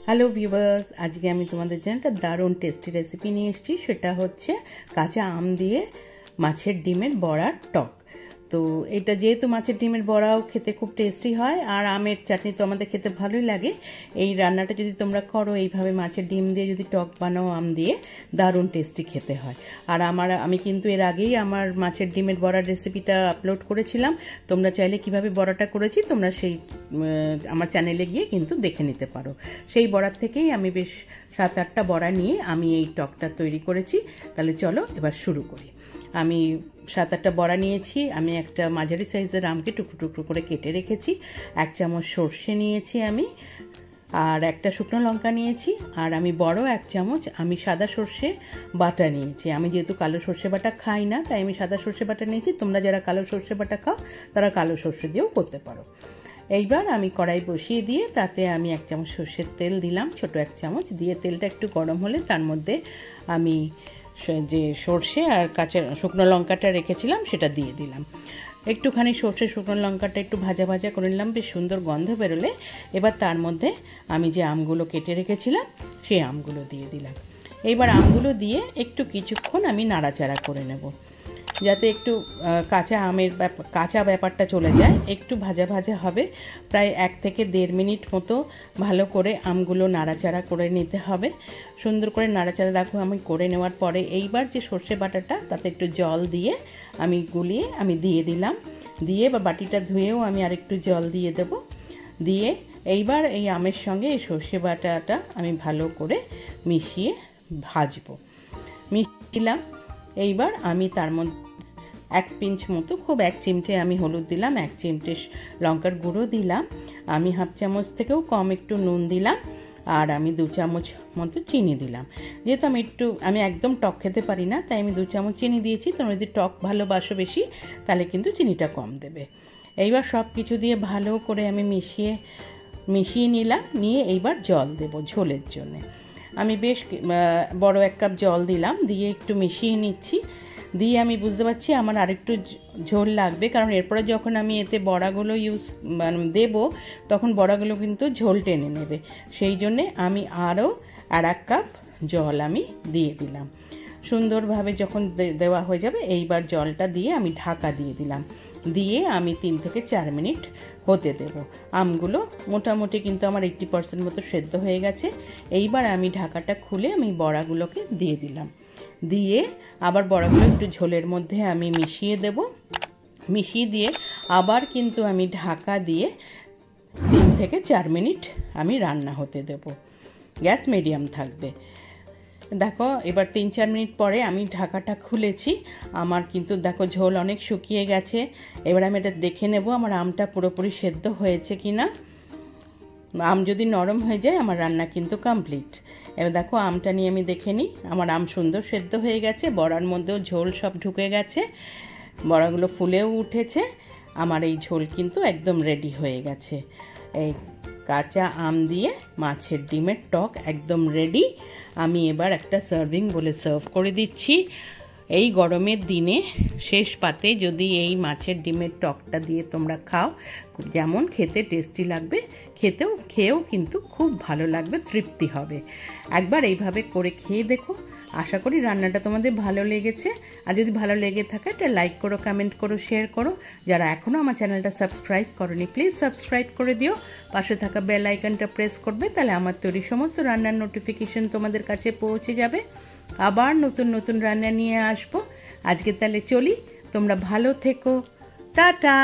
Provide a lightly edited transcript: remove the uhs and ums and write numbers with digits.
Hello viewers, আজকে আমি তোমাদের জন্য একটা দারুণ টেস্টি রেসিপি নিয়ে এসেছি। সেটা হচ্ছে কাঁচা আম দিয়ে মাছের ডিমের বড়ার টক। তো এটা যেহেতু মাছের ডিমের বড়াও খেতে খুব টেস্টি হয় আর আমের চাটনি তো আমাদের খেতে ভালোই লাগে, এই রান্নাটা যদি তোমরা করো এইভাবে মাছের ডিম দিয়ে যদি টক বানাও আম দিয়ে, দারুণ টেস্টি খেতে হয়। আর আমি কিন্তু এর আগেই আমার মাছের ডিমের বড়ার রেসিপিটা আপলোড করেছিলাম। তোমরা চাইলে কিভাবে বড়াটা করেছি তোমরা সেই আমার চ্যানেলে গিয়ে কিন্তু দেখে নিতে পারো। সেই বড়ার থেকেই আমি বেশ 7-8টা বড়া নিয়ে আমি এই টকটা তৈরি করেছি। তাহলে চলো এবার শুরু করি। আমি 7-8টা বড়া নিয়েছি। আমি একটা মাঝারি সাইজের আমকে টুকরো টুকরো করে কেটে রেখেছি। 1 চামচ সর্ষে নিয়েছি আমি, আর একটা শুকনো লঙ্কা নিয়েছি, আর আমি বড় 1 চামচ আমি সাদা সর্ষে বাটা নিয়েছি। আমি যেহেতু কালো সর্ষে বাটা খাই না, তাই আমি সাদা সর্ষে বাটা নিয়েছি। তোমরা যারা কালো সর্ষে বাটা খাও তারা কালো সর্ষে দিয়েও করতে পারো। এইবার আমি কড়াই বসিয়ে দিয়ে তাতে আমি 1 চামচ সর্ষের তেল দিলাম, ছোট 1 চামচ দিয়ে। তেলটা একটু গরম হলে তার মধ্যে আমি যে সর্ষে আর কাঁচা শুকনো লঙ্কাটা রেখেছিলাম সেটা দিয়ে দিলাম। একটুখানি সর্ষে শুকনো লঙ্কাটা একটু ভাজা ভাজা করে নিলাম, বেশ সুন্দর গন্ধ বেরোলে এবার তার মধ্যে আমি যে আমগুলো কেটে রেখেছিলাম সেই আমগুলো দিয়ে দিলাম। এইবার আমগুলো দিয়ে একটু কিছুক্ষণ আমি নাড়াচাড়া করে নেব, যাতে একটু কাঁচা ব্যাপারটা চলে যায়। একটু ভাজা ভাজা হবে, প্রায় 1 থেকে 1.5 মিনিট মতো ভালো করে আমগুলো নাড়াচাড়া করে নিতে হবে। সুন্দর করে নাড়াচাড়া দেখো আমি করে নেওয়ার পরে এইবার যে সর্ষে বাটাটা তাতে একটু জল দিয়ে আমি গুলিয়ে আমি দিয়ে দিলাম। দিয়ে বা বাটিটা ধুয়েও আমি আরেকটু জল দিয়ে দেব। দিয়ে এইবার এই আমের সঙ্গে এই সর্ষে বাটাটা আমি ভালো করে মিশিয়ে ভাজবো। মিশিয়ে এইবার আমি তার মধ্যে 1 পিঞ্চ মতো, খুব 1 চিমটে আমি হলুদ দিলাম, 1 চিমটে লঙ্কার গুঁড়ো দিলাম, আমি 1/2 চামচ থেকেও কম একটু নুন দিলাম, আর আমি 2 চামচ মতো চিনি দিলাম। যেহেতু আমি একদম টক খেতে পারি না, তাই আমি 2 চামচ চিনি দিয়েছি। তোমরা যদি টক ভালোবাসো বেশি তাহলে কিন্তু চিনিটা কম দেবে। এইবার সব কিছু দিয়ে ভালো করে আমি মিশিয়ে নিলাম। নিয়ে এইবার জল দেব ঝোলের জন্যে। আমি বেশ বড় 1 কাপ জল দিলাম, দিয়ে একটু মিশিয়ে নিচ্ছি। দিয়ে আমি বুঝতে পারছি আমার আরেকটু ঝোল লাগবে, কারণ এরপরে যখন আমি এতে বড়াগুলো দেব তখন বড়াগুলো কিন্তু ঝোল টেনে নেবে। সেই জন্যে আমি আরও 1 কাপ জল আমি দিয়ে দিলাম। সুন্দরভাবে যখন দেওয়া হয়ে যাবে এইবার জলটা দিয়ে আমি ঢাকা দিয়ে দিলাম। দিয়ে আমি 3 থেকে 4 মিনিট হতে দেব। আমগুলো মোটামুটি কিন্তু আমার 80% মতো সেদ্ধ হয়ে গেছে। এইবার আমি ঢাকাটা খুলে আমি বড়াগুলোকে দিয়ে দিলাম। দিয়ে আবার বড়াগুলো একটু ঝোলের মধ্যে আমি মিশিয়ে দেব। মিশিয়ে দিয়ে আবার কিন্তু আমি ঢাকা দিয়ে 3 থেকে 4 মিনিট আমি রান্না হতে দেব। গ্যাস মিডিয়াম থাকবে। দেখো এবার 3-4 মিনিট পরে আমি ঢাকাটা খুলেছি। আমার কিন্তু দেখো ঝোল অনেক শুকিয়ে গেছে। এবার আমি এটা দেখে নেব আমার আমটা পুরোপুরি সেদ্ধ হয়েছে কিনা। আম যদি নরম হয়ে যায় আমার রান্না কিন্তু কমপ্লিট। এবার দেখো আমটা নিয়ে আমি দেখে নিই। আমার আম সুন্দর সেদ্ধ হয়ে গেছে, বড়ার মধ্যেও ঝোল সব ঢুকে গেছে, বড়াগুলো ফুলেও উঠেছে। আমার এই ঝোল কিন্তু একদম রেডি হয়ে গেছে। এই কাঁচা আম দিয়ে মাছের ডিমের টক একদম রেডি। আমি এবার একটা সার্ভিং বলে সার্ভ করে দিচ্ছি। এই গরমের দিনে শেষ পাতে যদি এই মাছের ডিমের টকটা দিয়ে তোমরা খাও, যেমন খেতে টেস্টি লাগবে, খেয়েও কিন্তু খুব ভালো লাগবে, তৃপ্তি হবে। একবার এইভাবে করে খেয়ে দেখো। আশা করি রান্নাটা তোমাদের ভালো লেগেছে। আর যদি ভালো লেগে থাকে একটা লাইক করো, কমেন্ট করো, শেয়ার করো। যারা এখনও আমার চ্যানেলটা সাবস্ক্রাইব করোনি প্লিজ সাবস্ক্রাইব করে দিও। পাশে থাকা বেল আইকনটা প্রেস করবে, তাহলে আমার তৈরি সমস্ত রান্নার নোটিফিকেশন তোমাদের কাছে পৌঁছে যাবে। আবার নতুন নতুন রান্না নিয়ে আসবো। আজকে তাহলে চলি, তোমরা ভালো থেকো, টাটা।